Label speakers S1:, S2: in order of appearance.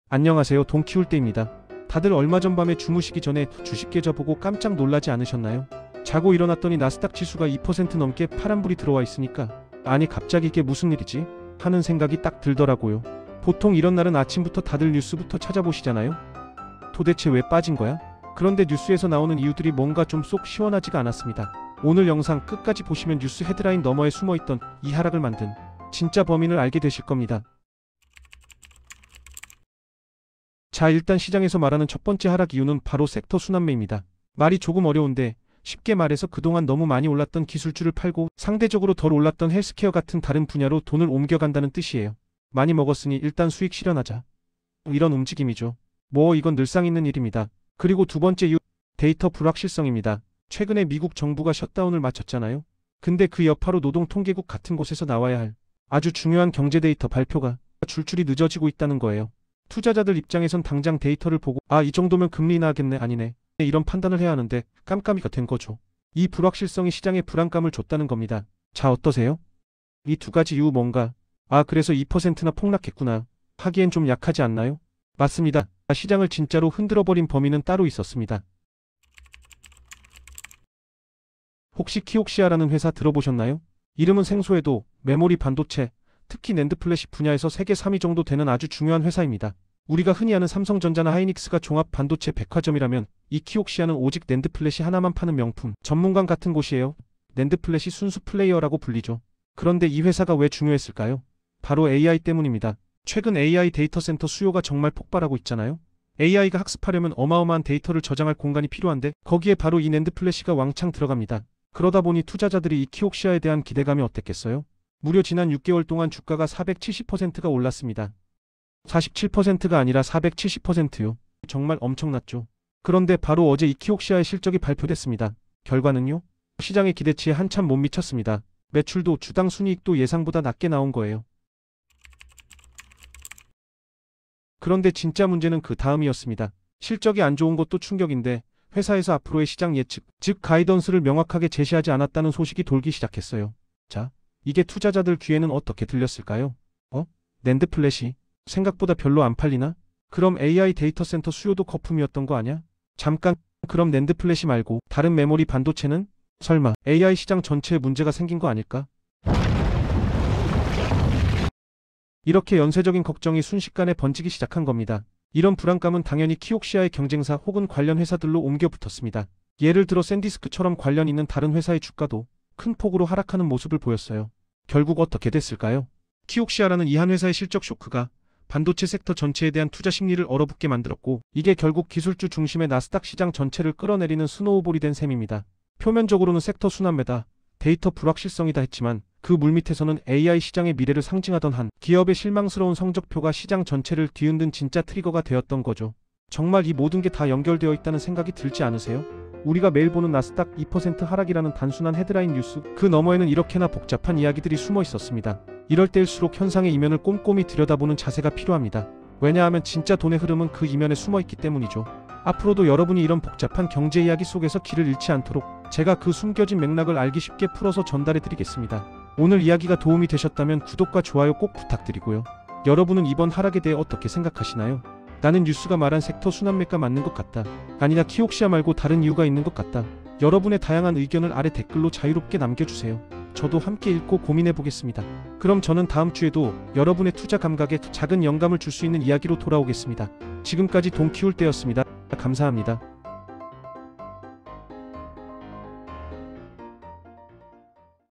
S1: 안녕하세요. 돈 키울 때입니다. 다들 얼마 전 밤에 주무시기 전에 주식 계좌 보고 깜짝 놀라지 않으셨나요? 자고 일어났더니 나스닥 지수가 2% 넘게 파란불이 들어와 있으니까 아니 갑자기 이게 무슨 일이지? 하는 생각이 딱 들더라고요. 보통 이런 날은 아침부터 다들 뉴스부터 찾아보시잖아요? 도대체 왜 빠진 거야? 그런데 뉴스에서 나오는 이유들이 뭔가 좀 쏙 시원하지가 않았습니다. 오늘 영상 끝까지 보시면 뉴스 헤드라인 너머에 숨어있던 이 하락을 만든 진짜 범인을 알게 되실 겁니다. 자, 일단 시장에서 말하는 첫 번째 하락 이유는 바로 섹터 순환매입니다. 말이 조금 어려운데 쉽게 말해서 그동안 너무 많이 올랐던 기술주를 팔고 상대적으로 덜 올랐던 헬스케어 같은 다른 분야로 돈을 옮겨간다는 뜻이에요. 많이 먹었으니 일단 수익 실현하자. 이런 움직임이죠. 이건 늘상 있는 일입니다. 그리고 두 번째 이유, 데이터 불확실성입니다. 최근에 미국 정부가 셧다운을 마쳤잖아요. 근데 그 여파로 노동통계국 같은 곳에서 나와야 할 아주 중요한 경제 데이터 발표가 줄줄이 늦어지고 있다는 거예요. 투자자들 입장에선 당장 데이터를 보고 이 정도면 금리 인하하겠네, 아니네, 이런 판단을 해야 하는데 깜깜이가 된 거죠. 이 불확실성이 시장에 불안감을 줬다는 겁니다. 자, 어떠세요? 이 두 가지 이유 뭔가 그래서 2%나 폭락했구나 하기엔 좀 약하지 않나요? 맞습니다. 시장을 진짜로 흔들어버린 범인은 따로 있었습니다. 혹시 키옥시아라는 회사 들어보셨나요? 이름은 생소해도 메모리 반도체, 특히 낸드 플래시 분야에서 세계 3위 정도 되는 아주 중요한 회사입니다. 우리가 흔히 아는 삼성전자나 하이닉스가 종합 반도체 백화점이라면 이 키옥시아는 오직 낸드 플래시 하나만 파는 명품 전문관 같은 곳이에요. 낸드 플래시 순수 플레이어라고 불리죠. 그런데 이 회사가 왜 중요했을까요? 바로 AI 때문입니다. 최근 AI 데이터 센터 수요가 정말 폭발하고 있잖아요. AI가 학습하려면 어마어마한 데이터를 저장할 공간이 필요한데 거기에 바로 이 낸드 플래시가 왕창 들어갑니다. 그러다 보니 투자자들이 이 키옥시아에 대한 기대감이 어땠겠어요? 무려 지난 6개월 동안 주가가 470%가 올랐습니다. 47%가 아니라 470%요. 정말 엄청났죠. 그런데 바로 어제 이 키옥시아의 실적이 발표됐습니다. 결과는요? 시장의 기대치에 한참 못 미쳤습니다. 매출도 주당 순이익도 예상보다 낮게 나온 거예요. 그런데 진짜 문제는 그 다음이었습니다. 실적이 안 좋은 것도 충격인데 회사에서 앞으로의 시장 예측, 즉 가이던스를 명확하게 제시하지 않았다는 소식이 돌기 시작했어요. 자, 이게 투자자들 귀에는 어떻게 들렸을까요? 낸드 플래시 생각보다 별로 안 팔리나? 그럼 AI 데이터 센터 수요도 거품이었던 거 아냐? 잠깐, 그럼 낸드 플래시 말고 다른 메모리 반도체는? 설마 AI 시장 전체에 문제가 생긴 거 아닐까? 이렇게 연쇄적인 걱정이 순식간에 번지기 시작한 겁니다. 이런 불안감은 당연히 키옥시아의 경쟁사 혹은 관련 회사들로 옮겨 붙었습니다. 예를 들어 샌디스크처럼 관련 있는 다른 회사의 주가도 큰 폭으로 하락하는 모습을 보였어요. 결국 어떻게 됐을까요? 키옥시아라는 이 한 회사의 실적 쇼크가 반도체 섹터 전체에 대한 투자 심리를 얼어붙게 만들었고 이게 결국 기술주 중심의 나스닥 시장 전체를 끌어내리는 스노우볼이 된 셈입니다. 표면적으로는 섹터 순환매다, 데이터 불확실성이다 했지만 그 물밑에서는 AI 시장의 미래를 상징하던 한 기업의 실망스러운 성적표가 시장 전체를 뒤흔든 진짜 트리거가 되었던 거죠. 정말 이 모든 게 다 연결되어 있다는 생각이 들지 않으세요? 우리가 매일 보는 나스닥 2% 하락이라는 단순한 헤드라인 뉴스, 그 너머에는 이렇게나 복잡한 이야기들이 숨어 있었습니다. 이럴 때일수록 현상의 이면을 꼼꼼히 들여다보는 자세가 필요합니다. 왜냐하면 진짜 돈의 흐름은 그 이면에 숨어 있기 때문이죠. 앞으로도 여러분이 이런 복잡한 경제 이야기 속에서 길을 잃지 않도록 제가 그 숨겨진 맥락을 알기 쉽게 풀어서 전달해 드리겠습니다. 오늘 이야기가 도움이 되셨다면 구독과 좋아요 꼭 부탁드리고요. 여러분은 이번 하락에 대해 어떻게 생각하시나요? 나는 뉴스가 말한 섹터 순환매가 맞는 것 같다, 아니다 키옥시아 말고 다른 이유가 있는 것 같다. 여러분의 다양한 의견을 아래 댓글로 자유롭게 남겨주세요. 저도 함께 읽고 고민해 보겠습니다. 그럼 저는 다음 주에도 여러분의 투자 감각에 작은 영감을 줄 수 있는 이야기로 돌아오겠습니다. 지금까지 돈 키울 때였습니다. 감사합니다.